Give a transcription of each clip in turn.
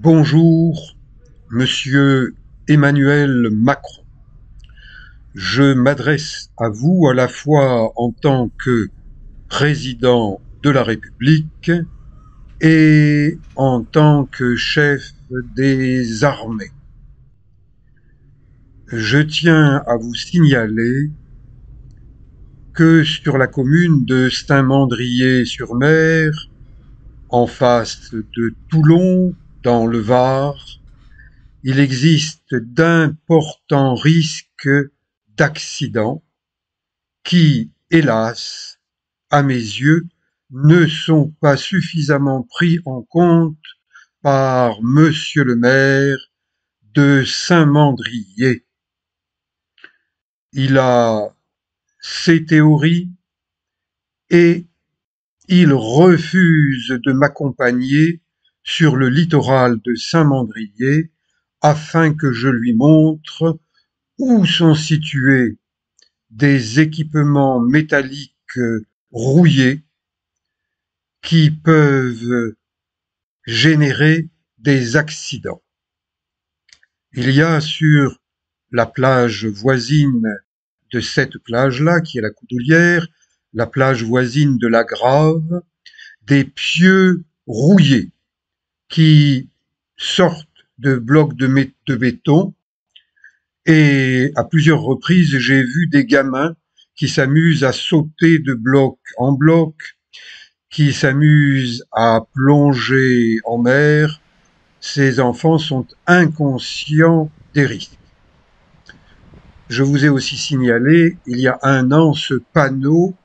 Bonjour, Monsieur Emmanuel Macron. Je m'adresse à vous à la fois en tant que président de la République et en tant que chef des armées. Je tiens à vous signaler que sur la commune de Saint-Mandrier-sur-Mer, en face de Toulon, dans le Var, il existe d'importants risques d'accidents qui, hélas, à mes yeux, ne sont pas suffisamment pris en compte par Monsieur le maire de Saint-Mandrier. Il a ses théories et il refuse de m'accompagner sur le littoral de Saint-Mandrier afin que je lui montre où sont situés des équipements métalliques rouillés qui peuvent générer des accidents. Il y a sur la plage voisine de cette plage-là, qui est la Coudoulière, la plage voisine de la Grave, des pieux rouillés qui sortent de blocs de béton. Et à plusieurs reprises, j'ai vu des gamins qui s'amusent à sauter de bloc en bloc, qui s'amusent à plonger en mer. Ces enfants sont inconscients des risques. Je vous ai aussi signalé, il y a un an, ce panneau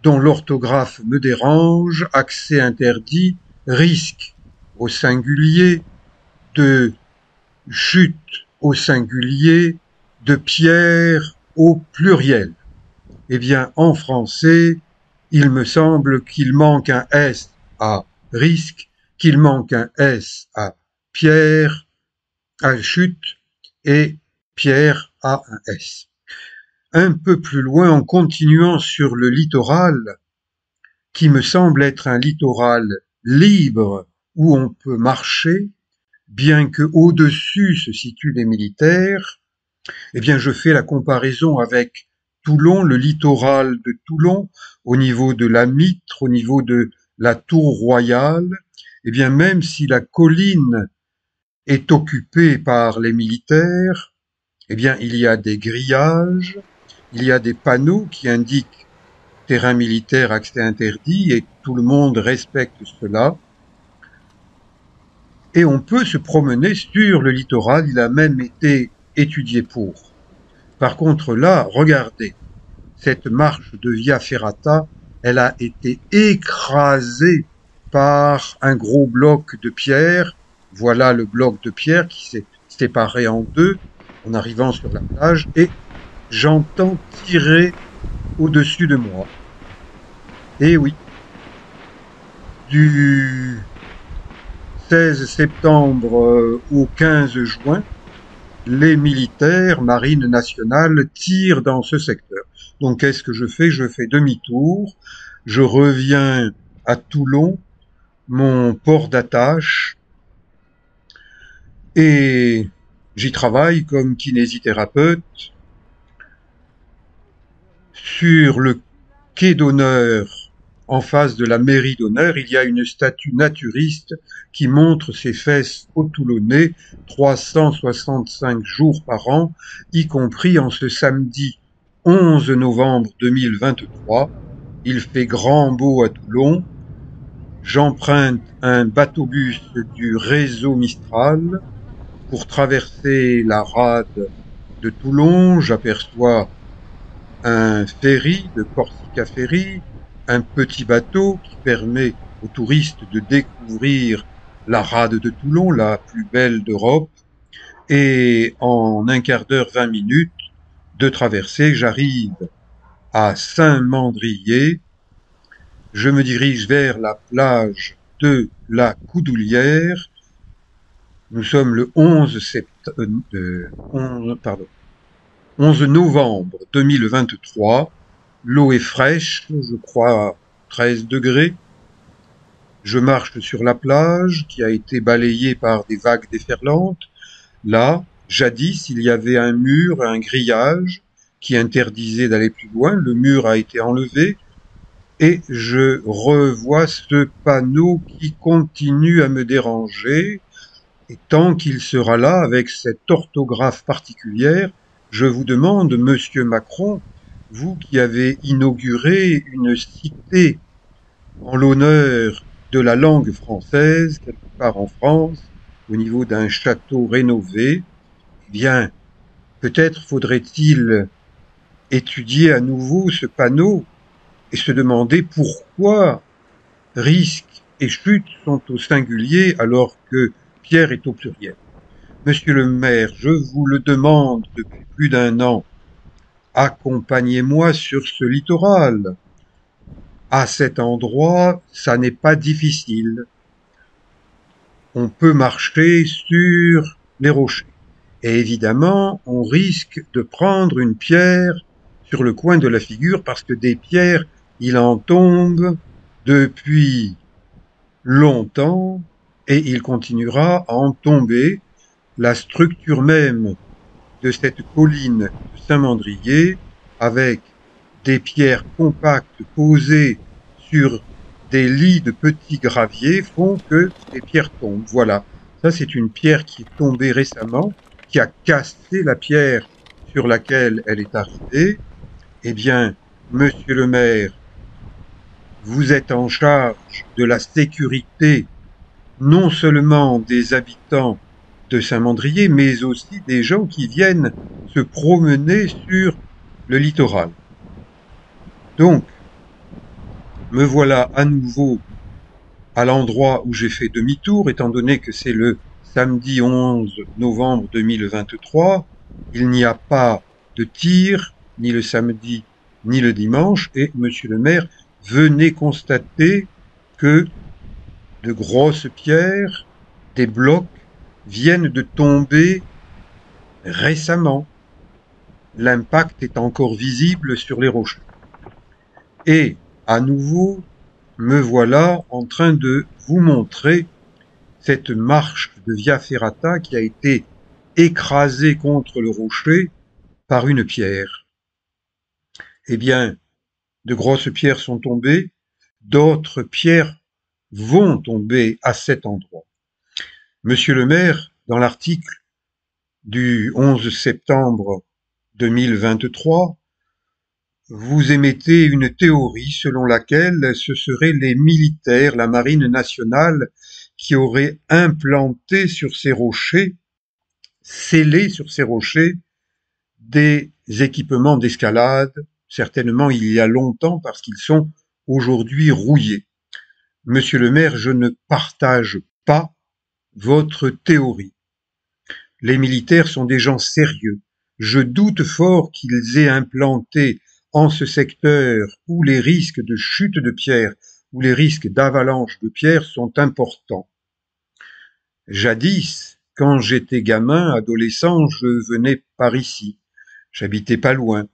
dont l'orthographe me dérange, accès interdit, risque au singulier, de chute au singulier, de pierre au pluriel. Eh bien, en français, il me semble qu'il manque un S à risque, qu'il manque un S à pierre, à chute, et pierre à un S. Un peu plus loin, en continuant sur le littoral, qui me semble être un littoral libre où on peut marcher, bien que au-dessus se situent des militaires, eh bien, je fais la comparaison avec Toulon, le littoral de Toulon, au niveau de la Mitre, au niveau de la Tour Royale. Eh bien, même si la colline est occupée par les militaires, eh bien, il y a des grillages, il y a des panneaux qui indiquent terrain militaire, accès interdit, et tout le monde respecte cela. Et on peut se promener sur le littoral, il a même été étudié pour. Par contre, là, regardez, cette marche de Via Ferrata, elle a été écrasée par un gros bloc de pierre. Voilà le bloc de pierre qui s'est séparé en deux en arrivant sur la plage et j'entends tirer au-dessus de moi. Et oui, du 16 septembre au 15 juin, les militaires, marine nationale, tirent dans ce secteur. Donc qu'est-ce que je fais? Je fais demi-tour, je reviens à Toulon, mon port d'attache, et j'y travaille comme kinésithérapeute. Sur le quai d'honneur, en face de la mairie d'honneur, il y a une statue naturiste qui montre ses fesses aux Toulonnais 365 jours par an, y compris en ce samedi 11 novembre 2023. Il fait grand beau à Toulon. J'emprunte un bateau-bus du réseau Mistral pour traverser la rade de Toulon. J'aperçois un ferry de Corsica Ferry, un petit bateau qui permet aux touristes de découvrir la rade de Toulon, la plus belle d'Europe, et en un quart d'heure, 20 minutes de traversée, j'arrive à Saint-Mandrier, je me dirige vers la plage de la Coudoulière. Nous sommes le 11 novembre 2023. L'eau est fraîche, je crois 13 degrés. Je marche sur la plage qui a été balayée par des vagues déferlantes. Là, jadis, il y avait un mur, un grillage qui interdisait d'aller plus loin. Le mur a été enlevé et je revois ce panneau qui continue à me déranger. Et tant qu'il sera là, avec cette orthographe particulière, je vous demande, Monsieur Macron, vous qui avez inauguré une cité en l'honneur de la langue française, quelque part en France, au niveau d'un château rénové, eh bien, peut-être faudrait-il étudier à nouveau ce panneau et se demander pourquoi risque et chute sont au singulier alors que Pierre est au pluriel. Monsieur le maire, je vous le demande depuis plus d'un an, accompagnez-moi sur ce littoral. À cet endroit, ça n'est pas difficile. On peut marcher sur les rochers. Et évidemment, on risque de prendre une pierre sur le coin de la figure parce que des pierres, il en tombe depuis longtemps et il continuera à en tomber. La structure même de cette colline de Saint-Mandrier, avec des pierres compactes posées sur des lits de petits graviers, font que ces pierres tombent. Voilà. Ça, c'est une pierre qui est tombée récemment, qui a cassé la pierre sur laquelle elle est arrivée. Eh bien, monsieur le maire, vous êtes en charge de la sécurité non seulement des habitants de Saint-Mandrier, mais aussi des gens qui viennent se promener sur le littoral. Donc, me voilà à nouveau à l'endroit où j'ai fait demi-tour, étant donné que c'est le samedi 11 novembre 2023. Il n'y a pas de tir, ni le samedi, ni le dimanche, et monsieur le maire, venez constater que de grosses pierres, des blocs, viennent de tomber récemment. L'impact est encore visible sur les rochers. Et, à nouveau, me voilà en train de vous montrer cette marche de Via Ferrata qui a été écrasée contre le rocher par une pierre. Eh bien, de grosses pierres sont tombées, d'autres pierres vont tomber à cet endroit. Monsieur le maire, dans l'article du 11 septembre 2023, vous émettez une théorie selon laquelle ce seraient les militaires, la marine nationale, qui auraient implanté sur ces rochers, scellé sur ces rochers, des équipements d'escalade, certainement il y a longtemps parce qu'ils sont aujourd'hui rouillés. Monsieur le maire, je ne partage pas votre théorie. Les militaires sont des gens sérieux. Je doute fort qu'ils aient implanté en ce secteur où les risques de chute de pierre, où les risques d'avalanche de pierre sont importants. Jadis, quand j'étais gamin, adolescent, je venais par ici. J'habitais pas loin.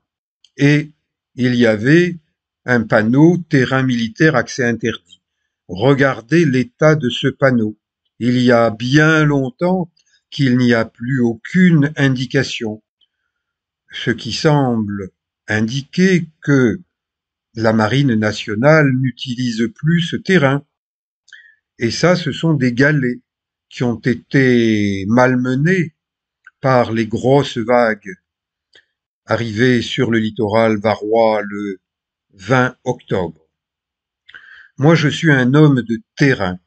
Et il y avait un panneau terrain militaire accès interdit. Regardez l'état de ce panneau. Il y a bien longtemps qu'il n'y a plus aucune indication, ce qui semble indiquer que la marine nationale n'utilise plus ce terrain. Et ça, ce sont des galets qui ont été malmenés par les grosses vagues arrivées sur le littoral varois le 20 octobre. Moi, je suis un homme de terrain.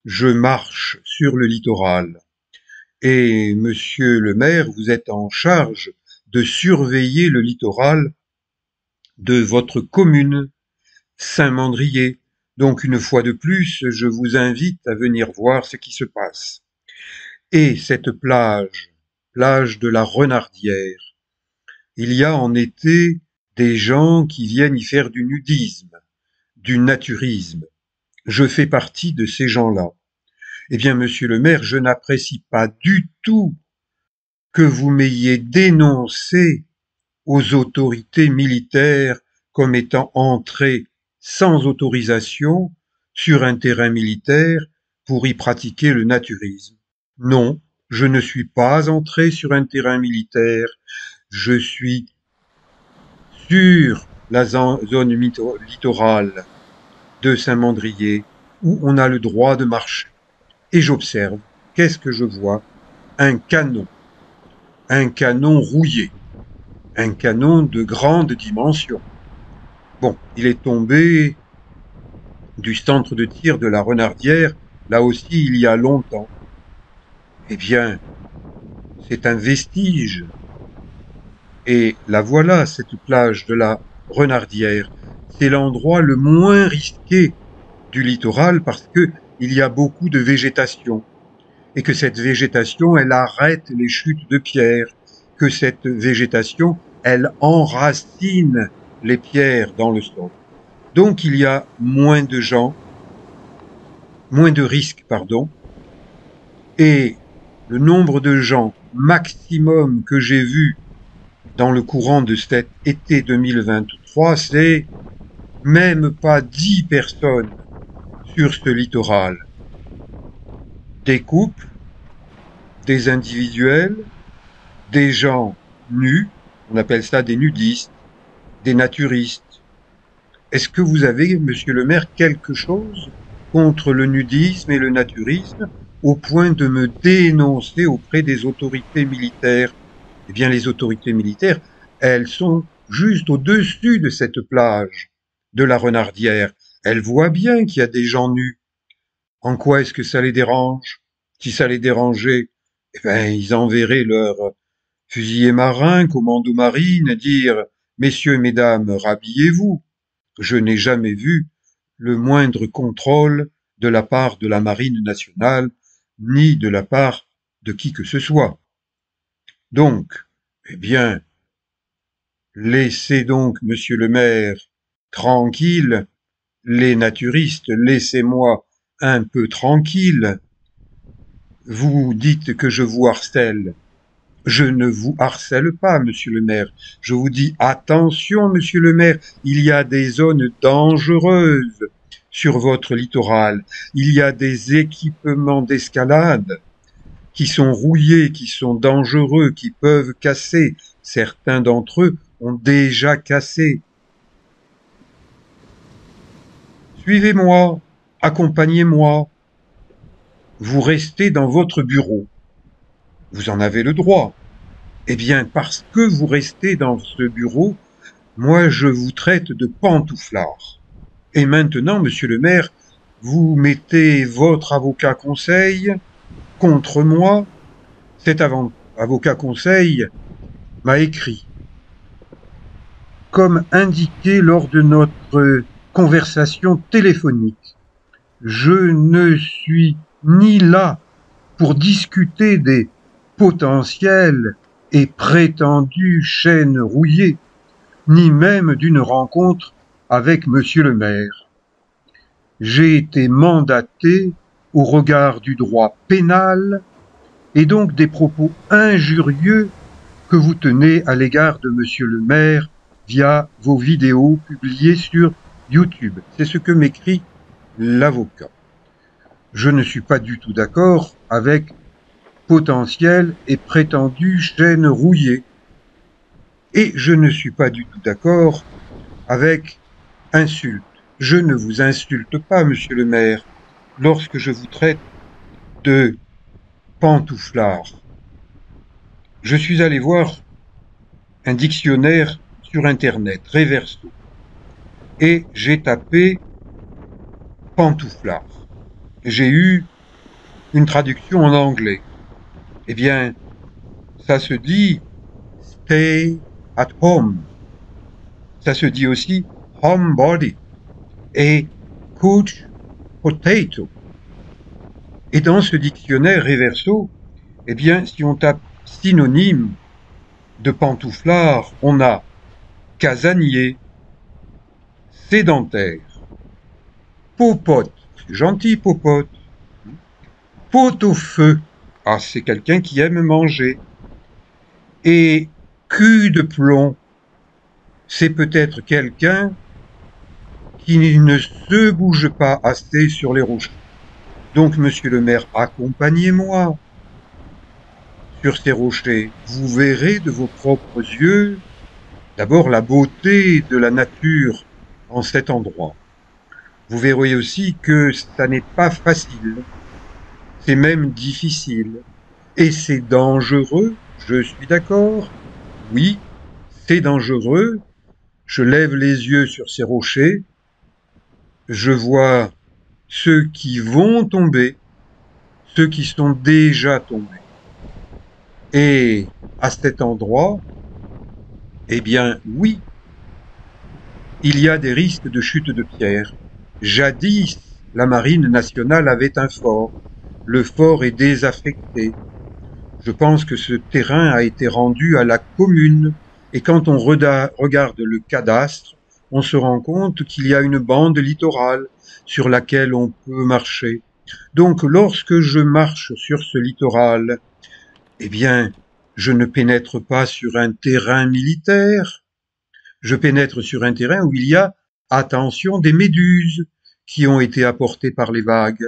Je marche sur le littoral. Et monsieur le maire, vous êtes en charge de surveiller le littoral de votre commune, Saint-Mandrier. Donc une fois de plus, je vous invite à venir voir ce qui se passe. Et cette plage, plage de la Renardière, il y a en été des gens qui viennent y faire du nudisme, du naturisme. Je fais partie de ces gens-là. Eh bien, monsieur le maire, je n'apprécie pas du tout que vous m'ayez dénoncé aux autorités militaires comme étant entré sans autorisation sur un terrain militaire pour y pratiquer le naturisme. Non, je ne suis pas entré sur un terrain militaire, je suis sur la zone littorale de Saint-Mandrier où on a le droit de marcher. Et j'observe, qu'est-ce que je vois? Un canon rouillé, un canon de grande dimension. Bon, il est tombé du centre de tir de la Renardière, là aussi il y a longtemps. Eh bien, c'est un vestige. Et la voilà, cette plage de la Renardière. C'est l'endroit le moins risqué du littoral parce que il y a beaucoup de végétation. Et que cette végétation, elle arrête les chutes de pierres. Que cette végétation, elle enracine les pierres dans le sol. Donc il y a moins de risques, et le nombre de gens maximum que j'ai vu dans le courant de cet été 2023, c'est même pas 10 personnes sur ce littoral. Des couples, des individuels, des gens nus, on appelle ça des nudistes, des naturistes. Est-ce que vous avez, monsieur le maire, quelque chose contre le nudisme et le naturisme au point de me dénoncer auprès des autorités militaires? Eh bien, les autorités militaires, elles sont juste au-dessus de cette plage de la Renardière. Elles voient bien qu'il y a des gens nus. En quoi est-ce que ça les dérange? Si ça les dérangeait, eh ben, ils enverraient leurs fusiliers marins, commando marine, dire « Messieurs et mesdames, rhabillez-vous ». Je n'ai jamais vu le moindre contrôle de la part de la Marine nationale, ni de la part de qui que ce soit. Donc, eh bien, laissez donc, monsieur le maire, tranquille, les naturistes, laissez-moi un peu tranquille. Vous dites que je vous harcèle. Je ne vous harcèle pas, monsieur le maire. Je vous dis attention, monsieur le maire, il y a des zones dangereuses sur votre littoral. Il y a des équipements d'escalade qui sont rouillés, qui sont dangereux, qui peuvent casser. Certains d'entre eux ont déjà cassé. Suivez-moi, accompagnez-moi. Vous restez dans votre bureau. Vous en avez le droit. Eh bien, parce que vous restez dans ce bureau, moi je vous traite de pantouflard. Et maintenant, monsieur le maire, vous mettez votre avocat conseil contre moi. Cet avocat conseil m'a écrit. Comme indiqué lors de notre conversation téléphonique, je ne suis ni là pour discuter des potentielles et prétendues chaînes rouillées, ni même d'une rencontre avec monsieur le maire. J'ai été mandaté au regard du droit pénal et donc des propos injurieux que vous tenez à l'égard de monsieur le maire via vos vidéos publiées sur YouTube. C'est ce que m'écrit l'avocat. Je ne suis pas du tout d'accord avec potentielle et prétendue chaîne rouillée. Et je ne suis pas du tout d'accord avec insulte. Je ne vous insulte pas, monsieur le maire, lorsque je vous traite de pantouflard. Je suis allé voir un dictionnaire sur Internet, Reverso, et j'ai tapé pantouflard. J'ai eu une traduction en anglais. Eh bien, ça se dit stay at home. Ça se dit aussi homebody et couch potato. Et dans ce dictionnaire Reverso, eh bien, si on tape synonyme de pantouflard, on a casanier, sédentaire, popote, gentil popote, pot-au-feu, ah c'est quelqu'un qui aime manger, et cul de plomb, c'est peut-être quelqu'un qui ne se bouge pas assez sur les rochers. Donc, monsieur le maire, accompagnez-moi sur ces rochers. Vous verrez de vos propres yeux d'abord la beauté de la nature en cet endroit. Vous verrez aussi que ça n'est pas facile, c'est même difficile. Et c'est dangereux, je suis d'accord. Oui, c'est dangereux. Je lève les yeux sur ces rochers, je vois ceux qui vont tomber, ceux qui sont déjà tombés. Et à cet endroit, eh bien oui, il y a des risques de chute de pierre. Jadis, la marine nationale avait un fort. Le fort est désaffecté. Je pense que ce terrain a été rendu à la commune. Et quand on regarde le cadastre, on se rend compte qu'il y a une bande littorale sur laquelle on peut marcher. Donc lorsque je marche sur ce littoral, eh bien, je ne pénètre pas sur un terrain militaire, je pénètre sur un terrain où il y a, attention, des méduses qui ont été apportées par les vagues.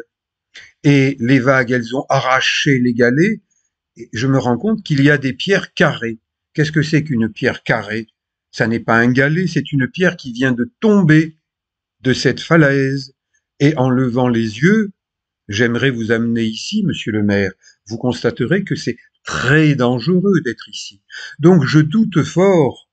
Et les vagues, elles ont arraché les galets. Et je me rends compte qu'il y a des pierres carrées. Qu'est-ce que c'est qu'une pierre carrée? Ça n'est pas un galet, c'est une pierre qui vient de tomber de cette falaise. Et en levant les yeux, j'aimerais vous amener ici, monsieur le maire. Vous constaterez que c'est très dangereux d'être ici. Donc je doute fort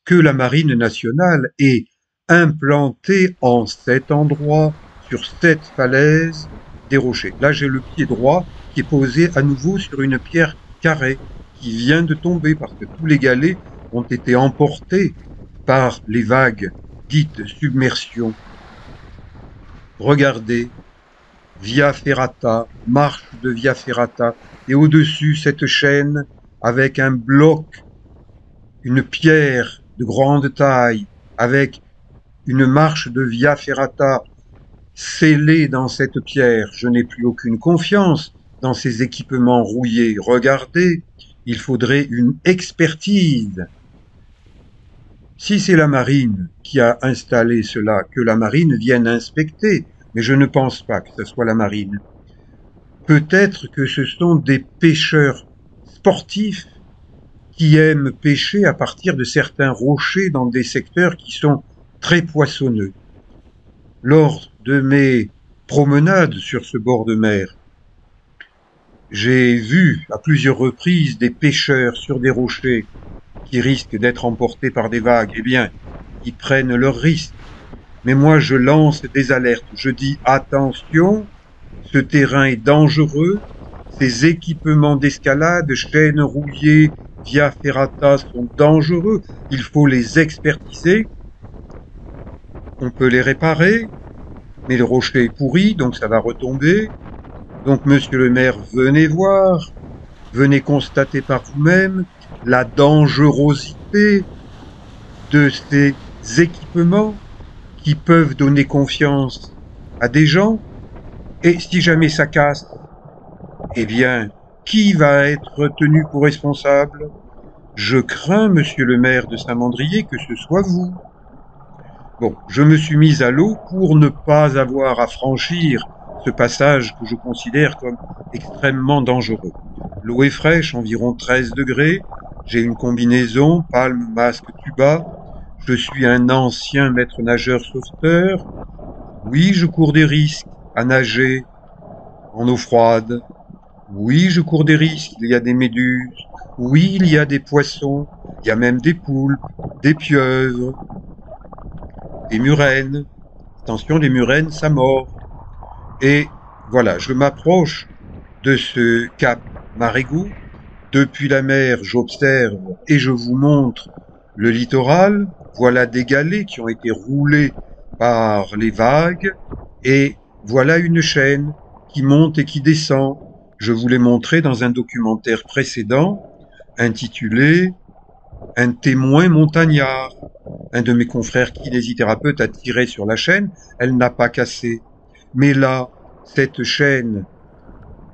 que la marine nationale ait implanté en cet endroit, sur cette falaise, des rochers. Là, j'ai le pied droit qui est posé à nouveau sur une pierre carrée qui vient de tomber parce que tous les galets ont été emportés par les vagues dites submersion. Regardez, Via Ferrata, marche de Via Ferrata, et au-dessus cette chaîne avec un bloc, une pierre de grande taille, avec une marche de Via Ferrata scellée dans cette pierre. Je n'ai plus aucune confiance dans ces équipements rouillés. Regardez, il faudrait une expertise. Si c'est la marine qui a installé cela, que la marine vienne inspecter, mais je ne pense pas que ce soit la marine. Peut-être que ce sont des pêcheurs sportifs qui aiment pêcher à partir de certains rochers dans des secteurs qui sont très poissonneux. Lors de mes promenades sur ce bord de mer, j'ai vu à plusieurs reprises des pêcheurs sur des rochers qui risquent d'être emportés par des vagues. Eh bien, ils prennent leurs risques. Mais moi, je lance des alertes. Je dis attention, ce terrain est dangereux. Ces équipements d'escalade, chaînes rouillées, Via Ferrata sont dangereux. Il faut les expertiser. On peut les réparer, mais le rocher est pourri, donc ça va retomber. Donc, monsieur le maire, venez voir, venez constater par vous-même la dangerosité de ces équipements qui peuvent donner confiance à des gens. Et si jamais ça casse, eh bien, qui va être tenu pour responsable? Je crains, monsieur le maire de Saint-Mandrier, que ce soit vous. Bon, je me suis mis à l'eau pour ne pas avoir à franchir ce passage que je considère comme extrêmement dangereux. L'eau est fraîche, environ 13 degrés. J'ai une combinaison, palme, masque, tuba. Je suis un ancien maître nageur sauveteur. Oui, je cours des risques à nager en eau froide. Oui, je cours des risques, il y a des méduses. Oui, il y a des poissons. Il y a même des poulpes, des pieuvres, des murènes. Attention, les murènes, ça mord. Et voilà, je m'approche de ce cap Marigot. Depuis la mer, j'observe et je vous montre le littoral. Voilà des galets qui ont été roulés par les vagues. Et voilà une chaîne qui monte et qui descend. Je vous l'ai montré dans un documentaire précédent intitulé « Un témoin montagnard ». Un de mes confrères kinésithérapeute a tiré sur la chaîne, elle n'a pas cassé. Mais là, cette chaîne,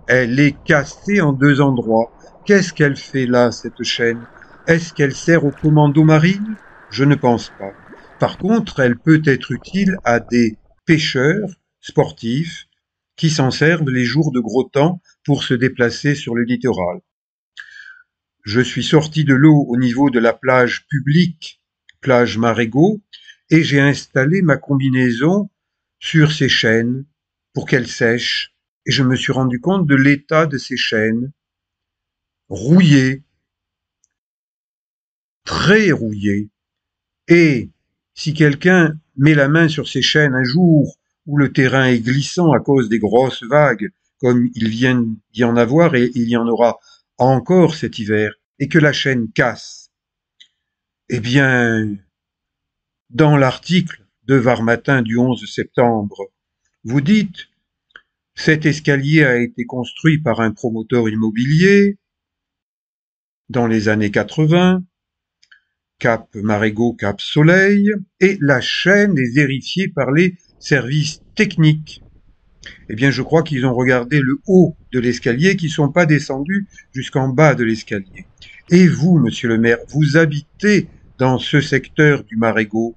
elle est cassée en deux endroits. Qu'est-ce qu'elle fait là, cette chaîne? Est-ce qu'elle sert au commando marine? Je ne pense pas. Par contre, elle peut être utile à des pêcheurs sportifs qui s'en servent les jours de gros temps pour se déplacer sur le littoral. Je suis sorti de l'eau au niveau de la plage publique, plage Marégo, et j'ai installé ma combinaison sur ces chaînes pour qu'elles sèchent, et je me suis rendu compte de l'état de ces chaînes, rouillées, très rouillées. Et si quelqu'un met la main sur ces chaînes un jour où le terrain est glissant à cause des grosses vagues, comme il vient d'y en avoir et il y en aura encore cet hiver, et que la chaîne casse, eh bien, dans l'article de Var Matin du 11 septembre, vous dites: cet escalier a été construit par un promoteur immobilier dans les années 80, Cap Marégo, Cap Soleil, et la chaîne est vérifiée par les services techniques. Eh bien, je crois qu'ils ont regardé le haut de l'escalier, qu'ils ne sont pas descendus jusqu'en bas de l'escalier. Et vous, monsieur le maire, vous habitez dans ce secteur du Marégo.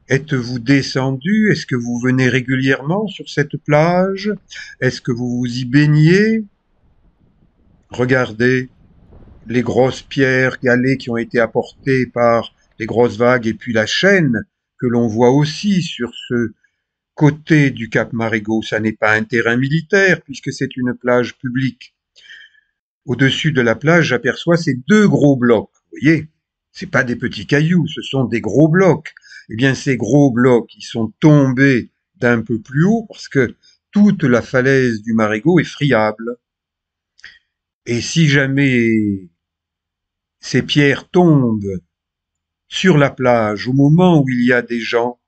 Êtes-vous descendu? Est-ce que vous venez régulièrement sur cette plage? Est-ce que vous vous y baignez? Regardez les grosses pierres galets qui ont été apportées par les grosses vagues et puis la chaîne que l'on voit aussi sur ce côté du Cap Marégo. Ça n'est pas un terrain militaire puisque c'est une plage publique. Au-dessus de la plage, j'aperçois ces deux gros blocs. Vous voyez, c'est pas des petits cailloux, ce sont des gros blocs. Eh bien, ces gros blocs, ils sont tombés d'un peu plus haut parce que toute la falaise du Marégo est friable. Et si jamais ces pierres tombent sur la plage au moment où il y a des gens,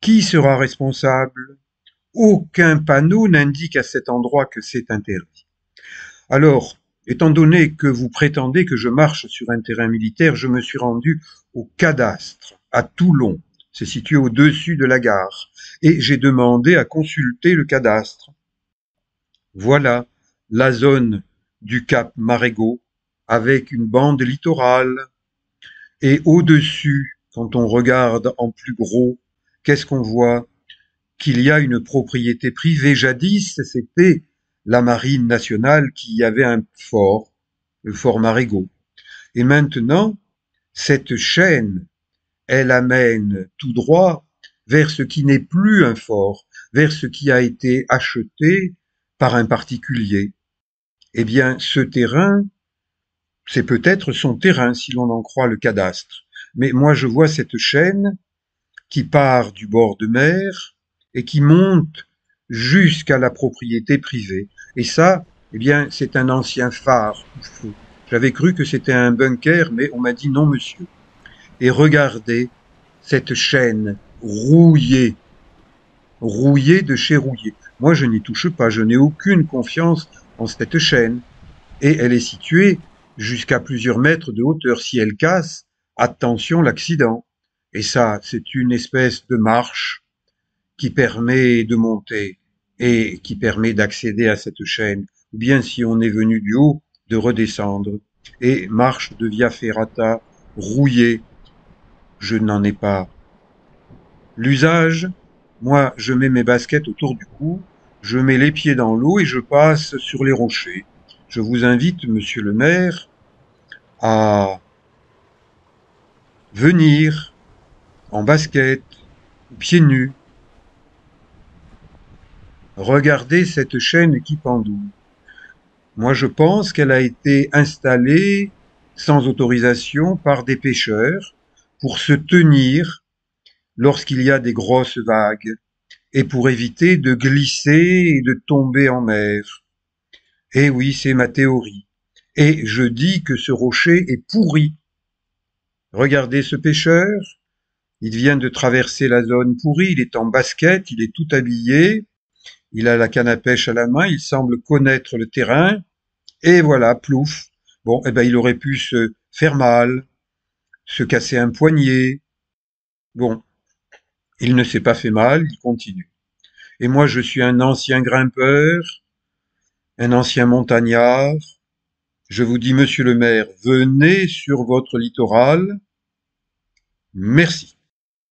qui sera responsable? Aucun panneau n'indique à cet endroit que c'est interdit. Alors, étant donné que vous prétendez que je marche sur un terrain militaire, je me suis rendu au cadastre, à Toulon. C'est situé au-dessus de la gare. Et j'ai demandé à consulter le cadastre. Voilà la zone du Cap Marégo, avec une bande littorale. Et au-dessus, quand on regarde en plus gros, qu'est-ce qu'on voit? Qu'il y a une propriété privée. Jadis, c'était la marine nationale qui y avait un fort, le fort Marégo. Et maintenant, cette chaîne, elle amène tout droit vers ce qui n'est plus un fort, vers ce qui a été acheté par un particulier. Eh bien, ce terrain, c'est peut-être son terrain si l'on en croit le cadastre. Mais moi, je vois cette chaîne qui part du bord de mer et qui monte jusqu'à la propriété privée. Et ça, eh bien, c'est un ancien phare. J'avais cru que c'était un bunker, mais on m'a dit non, monsieur. Et regardez cette chaîne rouillée, rouillée de chez rouillé. Moi, je n'y touche pas, je n'ai aucune confiance en cette chaîne. Et elle est située jusqu'à plusieurs mètres de hauteur. Si elle casse, attention l'accident. Et ça, c'est une espèce de marche qui permet de monter et qui permet d'accéder à cette chaîne. Ou bien si on est venu du haut, de redescendre. Et marche de via ferrata rouillée. Je n'en ai pas l'usage. Moi, je mets mes baskets autour du cou, je mets les pieds dans l'eau et je passe sur les rochers. Je vous invite, monsieur le maire, à venir en basket, pieds nus, regarder cette chaîne qui pendouille. Moi, je pense qu'elle a été installée sans autorisation par des pêcheurs pour se tenir lorsqu'il y a des grosses vagues et pour éviter de glisser et de tomber en mer. Eh oui, c'est ma théorie. Et je dis que ce rocher est pourri. Regardez ce pêcheur, il vient de traverser la zone pourrie, il est en basket, il est tout habillé, il a la canne à pêche à la main, il semble connaître le terrain, et voilà, plouf. Bon, eh ben, il aurait pu se faire mal, se casser un poignet. Bon, il ne s'est pas fait mal, il continue. Et moi, je suis un ancien grimpeur, un ancien montagnard. Je vous dis, monsieur le maire, venez sur votre littoral, Merci.